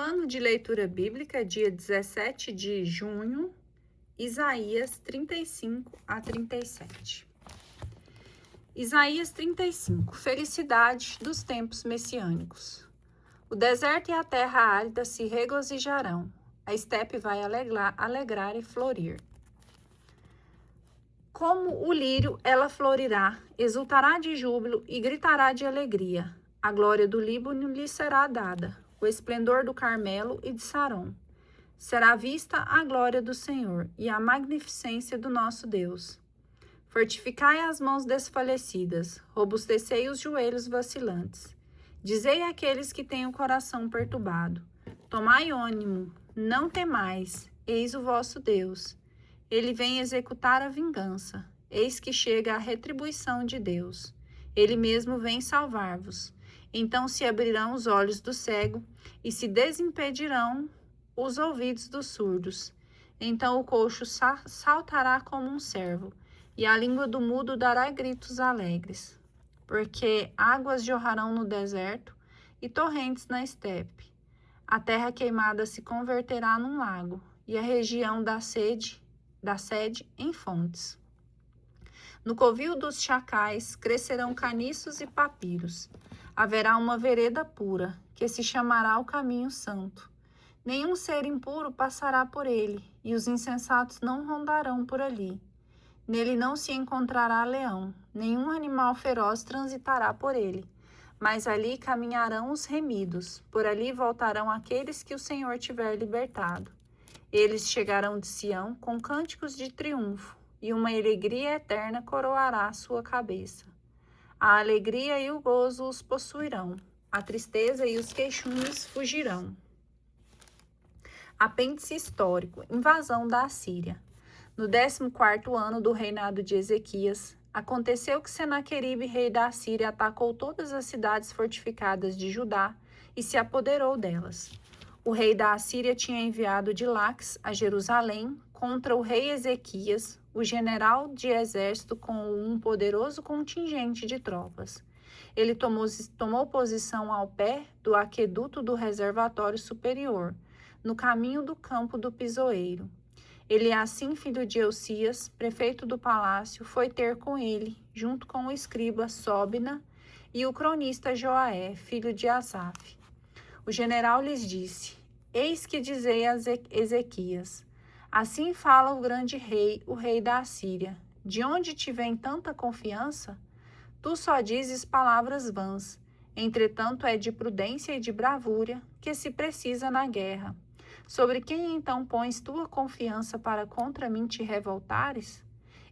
Plano de leitura bíblica, dia 17 de junho, Isaías 35 a 37. Isaías 35. Felicidade dos tempos messiânicos. O deserto e a terra árida se regozijarão. A estepe vai alegrar e florir. Como o lírio, ela florirá, exultará de júbilo e gritará de alegria. A glória do Líbano lhe será dada, o esplendor do Carmelo e de Saron. Será vista a glória do Senhor e a magnificência do nosso Deus. Fortificai as mãos desfalecidas, robustecei os joelhos vacilantes. Dizei àqueles que têm o coração perturbado: tomai ânimo, não temais, eis o vosso Deus. Ele vem executar a vingança, eis que chega a retribuição de Deus. Ele mesmo vem salvar-vos. Então se abrirão os olhos do cego e se desimpedirão os ouvidos dos surdos. Então o coxo saltará como um cervo, e a língua do mudo dará gritos alegres. Porque águas jorrarão no deserto e torrentes na estepe. A terra queimada se converterá num lago, e a região da sede em fontes. No covil dos chacais crescerão caniços e papiros. Haverá uma vereda pura, que se chamará o caminho santo. Nenhum ser impuro passará por ele, e os insensatos não rondarão por ali. Nele não se encontrará leão, nenhum animal feroz transitará por ele. Mas ali caminharão os remidos, por ali voltarão aqueles que o Senhor tiver libertado. Eles chegarão de Sião com cânticos de triunfo, e uma alegria eterna coroará a sua cabeça. A alegria e o gozo os possuirão, a tristeza e os queixumes fugirão. Apêndice histórico: invasão da Assíria. No 14º ano do reinado de Ezequias, aconteceu que Senaqueribe, rei da Assíria, atacou todas as cidades fortificadas de Judá e se apoderou delas. O rei da Assíria tinha enviado de Laques a Jerusalém contra o rei Ezequias, o general de exército, com um poderoso contingente de tropas. Ele tomou posição ao pé do aqueduto do reservatório superior, no caminho do campo do pisoeiro. Eliacim, filho de Eucias, prefeito do palácio, foi ter com ele, junto com o escriba Sobna e o cronista Joaé, filho de Asaf. O general lhes disse: eis que dizei a Ezequias: assim fala o grande rei, o rei da Assíria. De onde te vem tanta confiança? Tu só dizes palavras vãs. Entretanto, é de prudência e de bravura que se precisa na guerra. Sobre quem então pões tua confiança para contra mim te revoltares?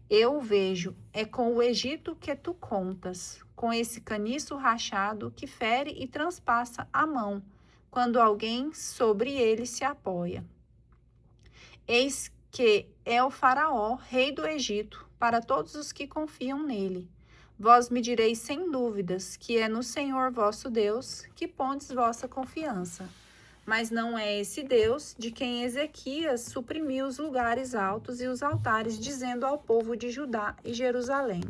Eu vejo, é com o Egito que tu contas, com esse caniço rachado que fere e transpassa a mão, quando alguém sobre ele se apoia. Eis que é o faraó, rei do Egito, para todos os que confiam nele. Vós me direis sem dúvidas que é no Senhor vosso Deus que pondes vossa confiança. Mas não é esse Deus de quem Ezequias suprimiu os lugares altos e os altares, dizendo ao povo de Judá e Jerusalém: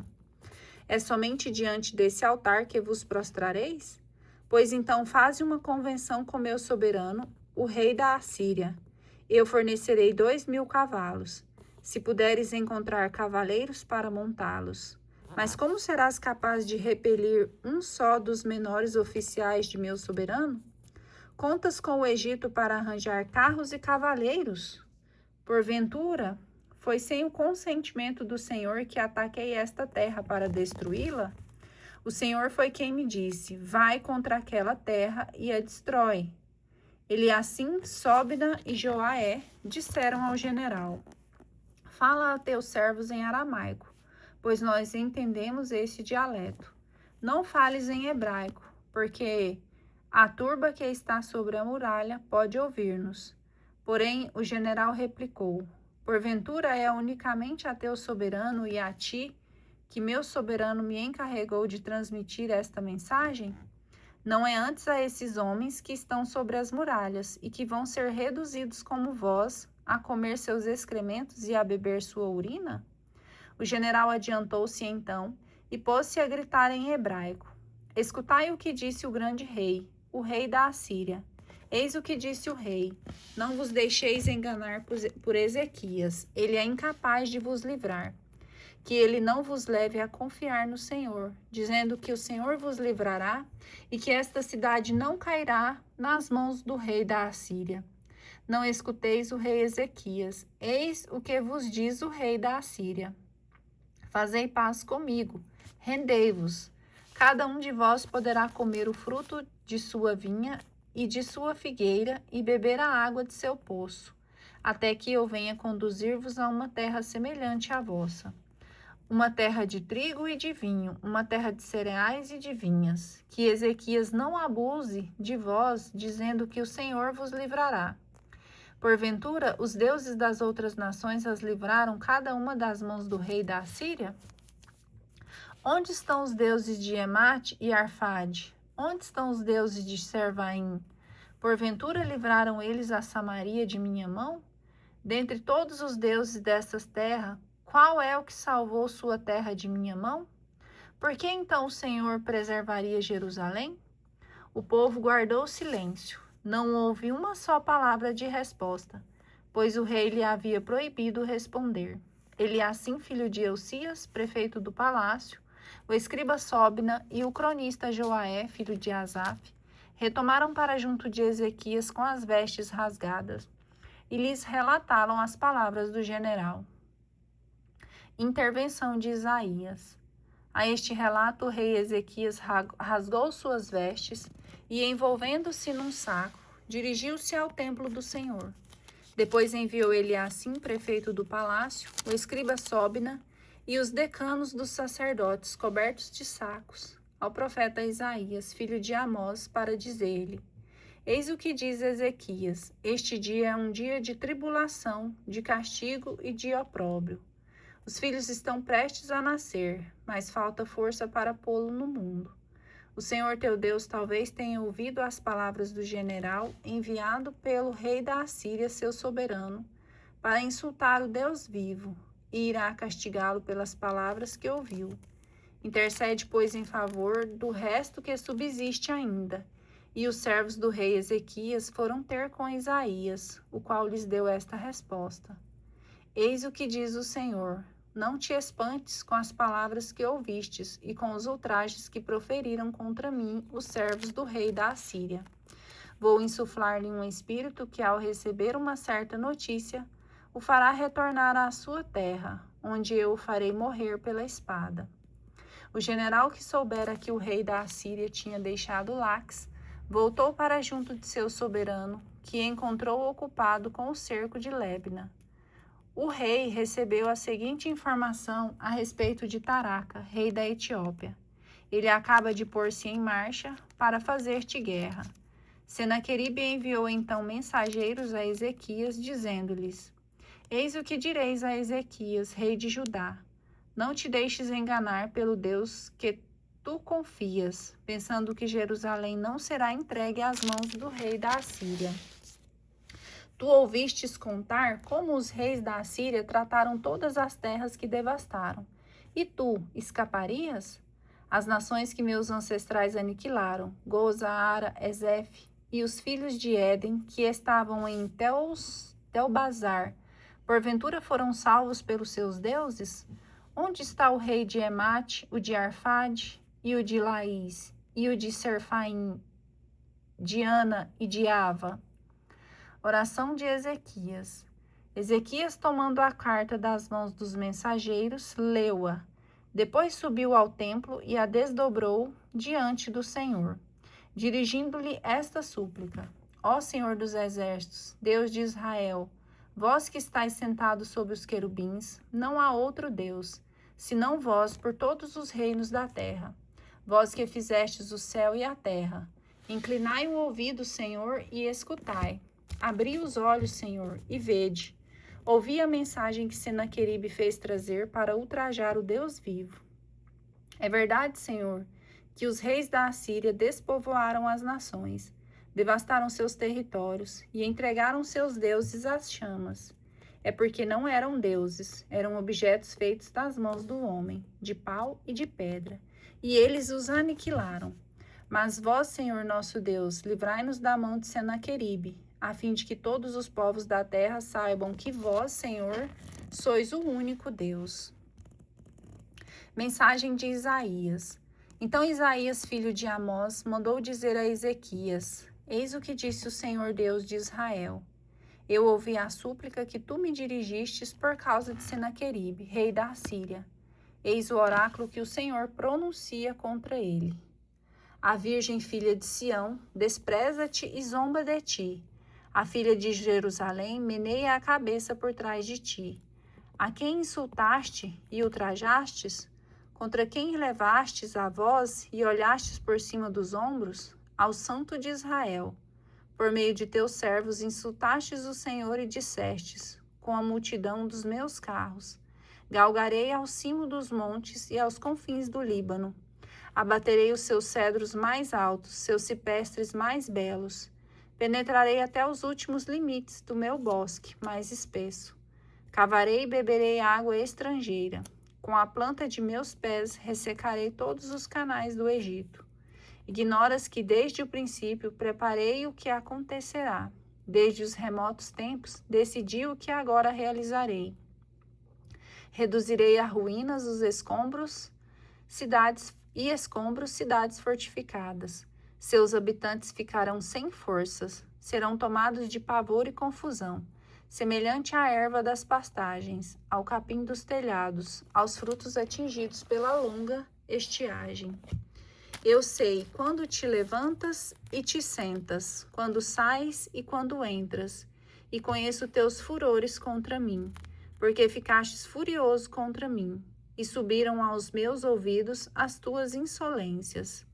é somente diante desse altar que vos prostrareis? Pois então faze uma convenção com meu soberano, o rei da Assíria. Eu fornecerei 2.000 cavalos, se puderes encontrar cavaleiros para montá-los. Mas como serás capaz de repelir um só dos menores oficiais de meu soberano? Contas com o Egito para arranjar carros e cavaleiros? Porventura, foi sem o consentimento do Senhor que ataquei esta terra para destruí-la? O Senhor foi quem me disse: vai contra aquela terra e a destrói. Eliacim, Sobna e Joaé disseram ao general: fala a teus servos em aramaico, pois nós entendemos este dialeto. Não fales em hebraico, porque a turba que está sobre a muralha pode ouvir-nos. Porém, o general replicou: porventura é unicamente a teu soberano e a ti que meu soberano me encarregou de transmitir esta mensagem? Não é antes a esses homens que estão sobre as muralhas e que vão ser reduzidos como vós a comer seus excrementos e a beber sua urina? O general adiantou-se então e pôs-se a gritar em hebraico: escutai o que disse o grande rei, o rei da Assíria. Eis o que disse o rei: não vos deixeis enganar por Ezequias, ele é incapaz de vos livrar. Que ele não vos leve a confiar no Senhor, dizendo que o Senhor vos livrará e que esta cidade não cairá nas mãos do rei da Assíria. Não escuteis o rei Ezequias, eis o que vos diz o rei da Assíria. Fazei paz comigo, rendei-vos. Cada um de vós poderá comer o fruto de sua vinha e de sua figueira e beber a água de seu poço, até que eu venha conduzir-vos a uma terra semelhante à vossa. Uma terra de trigo e de vinho, uma terra de cereais e de vinhas. Que Ezequias não abuse de vós, dizendo que o Senhor vos livrará. Porventura, os deuses das outras nações as livraram cada uma das mãos do rei da Assíria? Onde estão os deuses de Emate e Arfade? Onde estão os deuses de Servaim? Porventura livraram eles a Samaria de minha mão? Dentre todos os deuses dessas terras, qual é o que salvou sua terra de minha mão? Por que então o Senhor preservaria Jerusalém? O povo guardou silêncio. Não houve uma só palavra de resposta, pois o rei lhe havia proibido responder. Eliacim, filho de Elcias, prefeito do palácio, o escriba Sobna e o cronista Joaé, filho de Asaf, retomaram para junto de Ezequias com as vestes rasgadas e lhes relataram as palavras do general. Intervenção de Isaías. A este relato, o rei Ezequias rasgou suas vestes e, envolvendo-se num saco, dirigiu-se ao templo do Senhor. Depois enviou Eliacim, prefeito do palácio, o escriba Sobna e os decanos dos sacerdotes, cobertos de sacos, ao profeta Isaías, filho de Amós, para dizer-lhe: eis o que diz Ezequias: este dia é um dia de tribulação, de castigo e de opróbrio. Os filhos estão prestes a nascer, mas falta força para pô-lo no mundo. O Senhor teu Deus talvez tenha ouvido as palavras do general enviado pelo rei da Assíria, seu soberano, para insultar o Deus vivo, e irá castigá-lo pelas palavras que ouviu. Intercede, pois, em favor do resto que subsiste ainda. E os servos do rei Ezequias foram ter com Isaías, o qual lhes deu esta resposta: eis o que diz o Senhor: não te espantes com as palavras que ouvistes e com os ultrajes que proferiram contra mim os servos do rei da Assíria. Vou insuflar-lhe um espírito que, ao receber uma certa notícia, o fará retornar à sua terra, onde eu o farei morrer pela espada. O general que soubera que o rei da Assíria tinha deixado Laques, voltou para junto de seu soberano, que encontrou ocupado com o cerco de Libna. O rei recebeu a seguinte informação a respeito de Taraca, rei da Etiópia: ele acaba de pôr-se em marcha para fazer-te guerra. Senaqueribe enviou então mensageiros a Ezequias, dizendo-lhes: eis o que direis a Ezequias, rei de Judá: não te deixes enganar pelo Deus que tu confias, pensando que Jerusalém não será entregue às mãos do rei da Assíria. Tu ouvistes contar como os reis da Assíria trataram todas as terras que devastaram. E tu escaparias? As nações que meus ancestrais aniquilaram, Goza, Ara, Ezef e os filhos de Éden, que estavam em Telbazar, porventura foram salvos pelos seus deuses? Onde está o rei de Emate, o de Arfade, e o de Laís, e o de Serfaim, de Ana e de Ava? Oração de Ezequias. Ezequias, tomando a carta das mãos dos mensageiros, leu-a. Depois subiu ao templo e a desdobrou diante do Senhor, dirigindo-lhe esta súplica: ó Senhor dos exércitos, Deus de Israel, vós que estáis sentados sobre os querubins, não há outro Deus, senão vós por todos os reinos da terra. Vós que fizestes o céu e a terra. Inclinai o ouvido, Senhor, e escutai. Abri os olhos, Senhor, e vede. Ouvi a mensagem que Senaqueribe fez trazer para ultrajar o Deus vivo. É verdade, Senhor, que os reis da Assíria despovoaram as nações, devastaram seus territórios e entregaram seus deuses às chamas. É porque não eram deuses, eram objetos feitos das mãos do homem, de pau e de pedra, e eles os aniquilaram. Mas vós, Senhor nosso Deus, livrai-nos da mão de Senaqueribe, a fim de que todos os povos da terra saibam que vós, Senhor, sois o único Deus. Mensagem de Isaías. Então Isaías, filho de Amós, mandou dizer a Ezequias: Eis o que disse o Senhor Deus de Israel. Eu ouvi a súplica que tu me dirigistes por causa de Senaqueribe, rei da Assíria. Eis o oráculo que o Senhor pronuncia contra ele. A virgem filha de Sião despreza-te e zomba de ti. A filha de Jerusalém meneia a cabeça por trás de ti. A quem insultaste e ultrajastes? Contra quem levastes a voz e olhastes por cima dos ombros? Ao Santo de Israel. Por meio de teus servos insultastes o Senhor e dissestes, com a multidão dos meus carros: galgarei ao cimo dos montes e aos confins do Líbano. Abaterei os seus cedros mais altos, seus cipestres mais belos. Penetrarei até os últimos limites do meu bosque mais espesso. Cavarei e beberei água estrangeira. Com a planta de meus pés ressecarei todos os canais do Egito. Ignoras que desde o princípio preparei o que acontecerá. Desde os remotos tempos decidi o que agora realizarei. Reduzirei a ruínas os escombros, cidades fortificadas. Seus habitantes ficarão sem forças, serão tomados de pavor e confusão, semelhante à erva das pastagens, ao capim dos telhados, aos frutos atingidos pela longa estiagem. Eu sei quando te levantas e te sentas, quando sais e quando entras, e conheço teus furores contra mim, porque ficastes furioso contra mim, e subiram aos meus ouvidos as tuas insolências.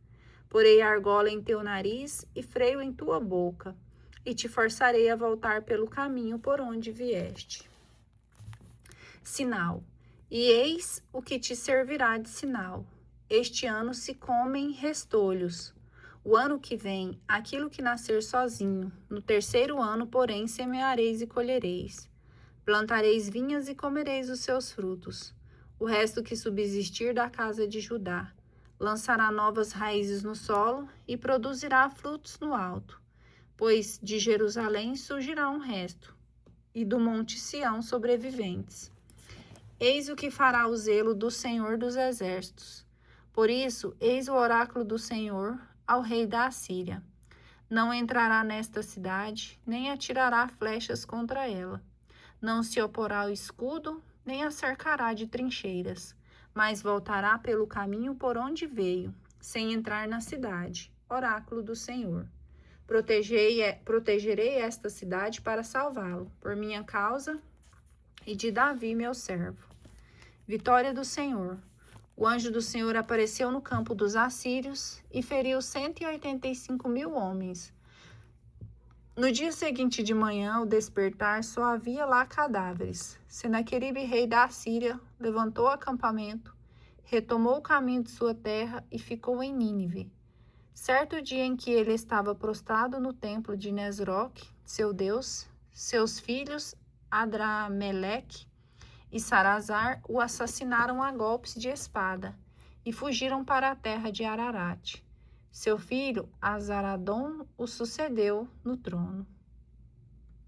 Porei argola em teu nariz e freio em tua boca, e te forçarei a voltar pelo caminho por onde vieste. Sinal. E eis o que te servirá de sinal. Este ano se comem restolhos. O ano que vem, aquilo que nascer sozinho. No terceiro ano, porém, semeareis e colhereis. Plantareis vinhas e comereis os seus frutos. O resto que subsistir da casa de Judá lançará novas raízes no solo e produzirá frutos no alto. Pois de Jerusalém surgirá um resto, e do monte Sião sobreviventes. Eis o que fará o zelo do Senhor dos Exércitos. Por isso, eis o oráculo do Senhor ao rei da Assíria. Não entrará nesta cidade, nem atirará flechas contra ela. Não se oporá ao escudo, nem a cercará de trincheiras, mas voltará pelo caminho por onde veio, sem entrar na cidade. Oráculo do Senhor. Protegerei esta cidade para salvá-lo, por minha causa e de Davi, meu servo. Vitória do Senhor. O anjo do Senhor apareceu no campo dos assírios e feriu 185.000 homens. No dia seguinte de manhã, ao despertar, só havia lá cadáveres. Senaqueribe, rei da Assíria, levantou acampamento, retomou o caminho de sua terra e ficou em Nínive. Certo dia em que ele estava prostrado no templo de Nesroque, seu deus, seus filhos Adrameleque e Sarazar o assassinaram a golpes de espada e fugiram para a terra de Ararat. Seu filho Azaradom o sucedeu no trono.